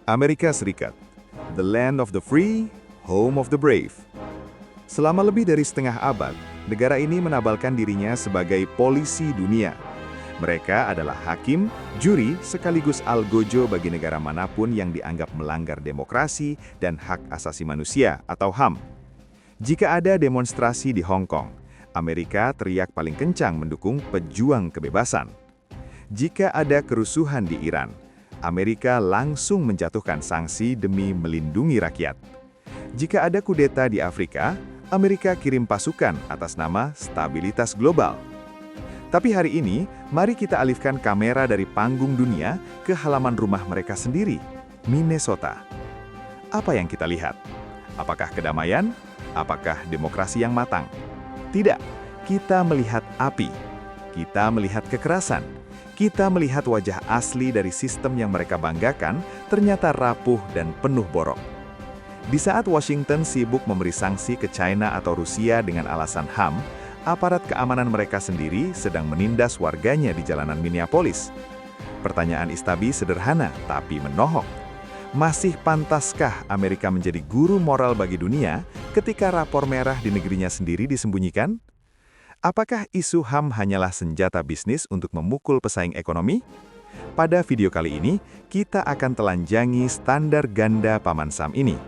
Amerika Serikat, the land of the free, home of the brave. Selama lebih dari setengah abad, negara ini menabalkan dirinya sebagai polisi dunia. Mereka adalah hakim, juri, sekaligus algojo bagi negara manapun yang dianggap melanggar demokrasi dan hak asasi manusia atau HAM. Jika ada demonstrasi di Hong Kong, Amerika teriak paling kencang mendukung pejuang kebebasan. Jika ada kerusuhan di Iran, Amerika langsung menjatuhkan sanksi demi melindungi rakyat. Jika ada kudeta di Afrika, Amerika kirim pasukan atas nama stabilitas global. Tapi hari ini, mari kita alihkan kamera dari panggung dunia ke halaman rumah mereka sendiri, Minnesota. Apa yang kita lihat? Apakah kedamaian? Apakah demokrasi yang matang? Tidak, kita melihat api. Kita melihat kekerasan. Kita melihat wajah asli dari sistem yang mereka banggakan ternyata rapuh dan penuh borok. Di saat Washington sibuk memberi sanksi ke China atau Rusia dengan alasan HAM, aparat keamanan mereka sendiri sedang menindas warganya di jalanan Minneapolis. Pertanyaan Istabi sederhana tapi menohok. Masih pantaskah Amerika menjadi guru moral bagi dunia ketika rapor merah di negerinya sendiri disembunyikan? Apakah isu HAM hanyalah senjata bisnis untuk memukul pesaing ekonomi? Pada video kali ini, kita akan telanjangi standar ganda Paman Sam ini.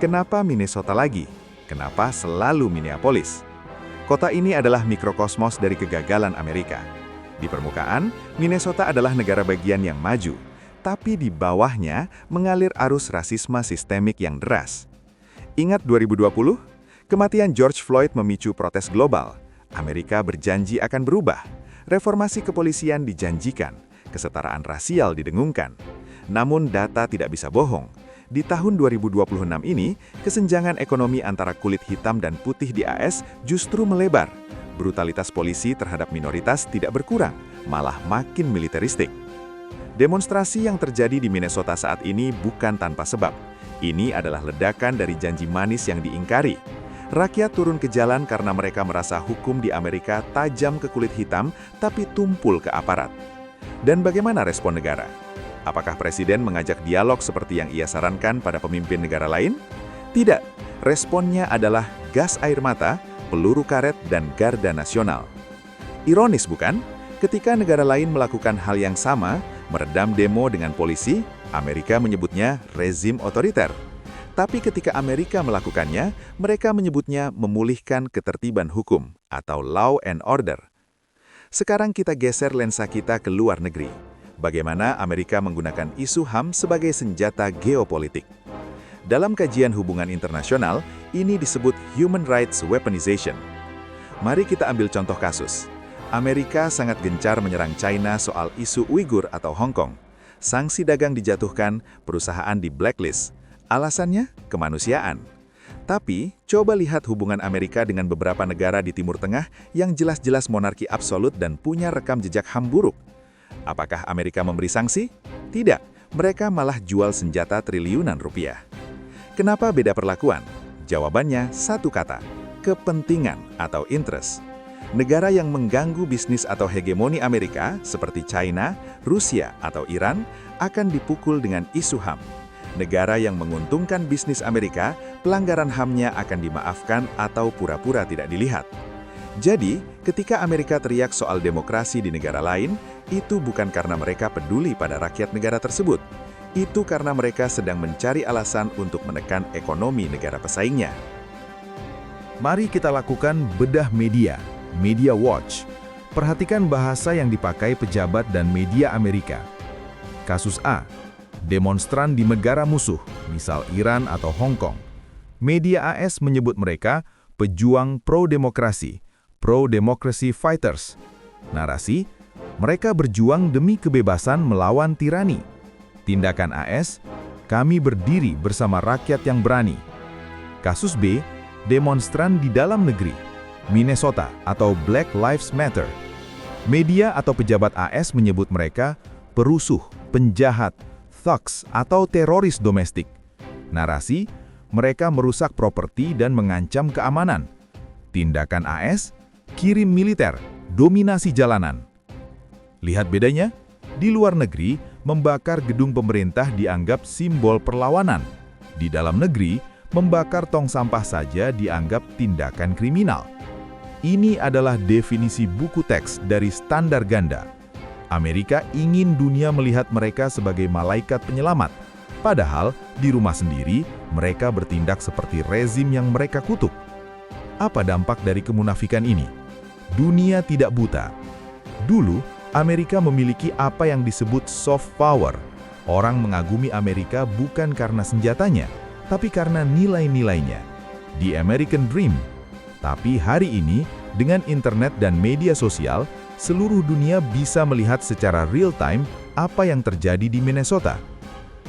Kenapa Minnesota lagi? Kenapa selalu Minneapolis? Kota ini adalah mikrokosmos dari kegagalan Amerika. Di permukaan, Minnesota adalah negara bagian yang maju, tapi di bawahnya mengalir arus rasisme sistemik yang deras. Ingat 2020? Kematian George Floyd memicu protes global. Amerika berjanji akan berubah. Reformasi kepolisian dijanjikan. Kesetaraan rasial didengungkan. Namun data tidak bisa bohong. Di tahun 2026 ini, kesenjangan ekonomi antara kulit hitam dan putih di AS justru melebar. Brutalitas polisi terhadap minoritas tidak berkurang, malah makin militeristik. Demonstrasi yang terjadi di Minnesota saat ini bukan tanpa sebab. Ini adalah ledakan dari janji manis yang diingkari. Rakyat turun ke jalan karena mereka merasa hukum di Amerika tajam ke kulit hitam, tapi tumpul ke aparat. Dan bagaimana respon negara? Apakah presiden mengajak dialog seperti yang ia sarankan pada pemimpin negara lain? Tidak. Responnya adalah gas air mata, peluru karet, dan garda nasional. Ironis bukan? Ketika negara lain melakukan hal yang sama, meredam demo dengan polisi, Amerika menyebutnya rezim otoriter. Tapi ketika Amerika melakukannya, mereka menyebutnya memulihkan ketertiban hukum atau law and order. Sekarang kita geser lensa kita ke luar negeri. Bagaimana Amerika menggunakan isu HAM sebagai senjata geopolitik. Dalam kajian hubungan internasional, ini disebut human rights weaponization. Mari kita ambil contoh kasus. Amerika sangat gencar menyerang China soal isu Uighur atau Hong Kong. Sanksi dagang dijatuhkan, perusahaan di blacklist. Alasannya kemanusiaan. Tapi, coba lihat hubungan Amerika dengan beberapa negara di Timur Tengah yang jelas-jelas monarki absolut dan punya rekam jejak HAM buruk. Apakah Amerika memberi sanksi? Tidak, mereka malah jual senjata triliunan rupiah. Kenapa beda perlakuan? Jawabannya satu kata, kepentingan atau interest. Negara yang mengganggu bisnis atau hegemoni Amerika, seperti China, Rusia, atau Iran, akan dipukul dengan isu HAM. Negara yang menguntungkan bisnis Amerika, pelanggaran HAM-nya akan dimaafkan atau pura-pura tidak dilihat. Jadi, ketika Amerika teriak soal demokrasi di negara lain, itu bukan karena mereka peduli pada rakyat negara tersebut. Itu karena mereka sedang mencari alasan untuk menekan ekonomi negara pesaingnya. Mari kita lakukan bedah media, Media Watch. Perhatikan bahasa yang dipakai pejabat dan media Amerika. Kasus A. Demonstran di negara musuh, misal Iran atau Hong Kong. Media AS menyebut mereka pejuang pro-demokrasi, pro-democracy fighters. Narasi, mereka berjuang demi kebebasan melawan tirani. Tindakan AS, kami berdiri bersama rakyat yang berani. Kasus B, demonstran di dalam negeri, Minnesota atau Black Lives Matter. Media atau pejabat AS menyebut mereka perusuh, penjahat, thugs atau teroris domestik. Narasi, mereka merusak properti dan mengancam keamanan. Tindakan AS, kirim militer, dominasi jalanan. Lihat bedanya? Di luar negeri, membakar gedung pemerintah dianggap simbol perlawanan. Di dalam negeri, membakar tong sampah saja dianggap tindakan kriminal. Ini adalah definisi buku teks dari standar ganda. Amerika ingin dunia melihat mereka sebagai malaikat penyelamat, padahal di rumah sendiri mereka bertindak seperti rezim yang mereka kutuk. Apa dampak dari kemunafikan ini? Dunia tidak buta. Dulu, Amerika memiliki apa yang disebut soft power. Orang mengagumi Amerika bukan karena senjatanya, tapi karena nilai-nilainya. The American Dream. Tapi hari ini, dengan internet dan media sosial, seluruh dunia bisa melihat secara real-time apa yang terjadi di Minnesota.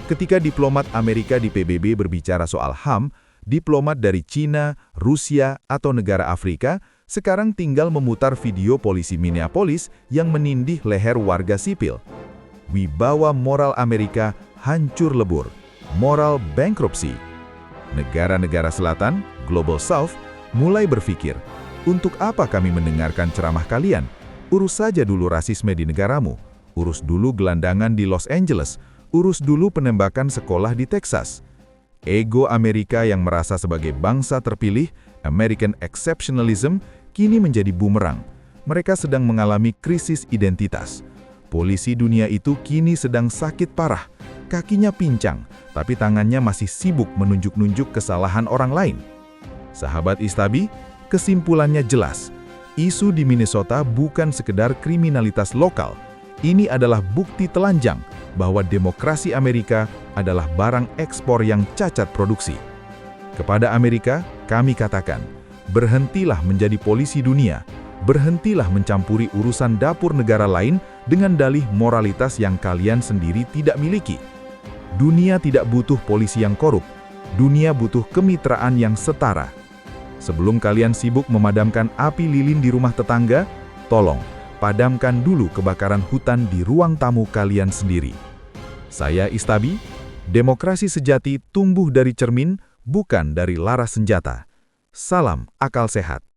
Ketika diplomat Amerika di PBB berbicara soal HAM, diplomat dari Cina, Rusia, atau negara Afrika sekarang tinggal memutar video polisi Minneapolis yang menindih leher warga sipil. Wibawa moral Amerika hancur lebur, moral bankruptcy. Negara-negara selatan, Global South, mulai berpikir, untuk apa kami mendengarkan ceramah kalian? Urus saja dulu rasisme di negaramu, urus dulu gelandangan di Los Angeles, urus dulu penembakan sekolah di Texas. Ego Amerika yang merasa sebagai bangsa terpilih, American exceptionalism, kini menjadi bumerang. Mereka sedang mengalami krisis identitas. Polisi dunia itu kini sedang sakit parah, kakinya pincang, tapi tangannya masih sibuk menunjuk-nunjuk kesalahan orang lain. Sahabat Istabi, kesimpulannya jelas. Isu di Minnesota bukan sekedar kriminalitas lokal. Ini adalah bukti telanjang bahwa demokrasi Amerika adalah barang ekspor yang cacat produksi. Kepada Amerika, kami katakan, berhentilah menjadi polisi dunia, berhentilah mencampuri urusan dapur negara lain dengan dalih moralitas yang kalian sendiri tidak miliki. Dunia tidak butuh polisi yang korup, dunia butuh kemitraan yang setara. Sebelum kalian sibuk memadamkan api lilin di rumah tetangga, tolong, padamkan dulu kebakaran hutan di ruang tamu kalian sendiri. Saya Istabi, demokrasi sejati tumbuh dari cermin, bukan dari laras senjata. Salam akal sehat.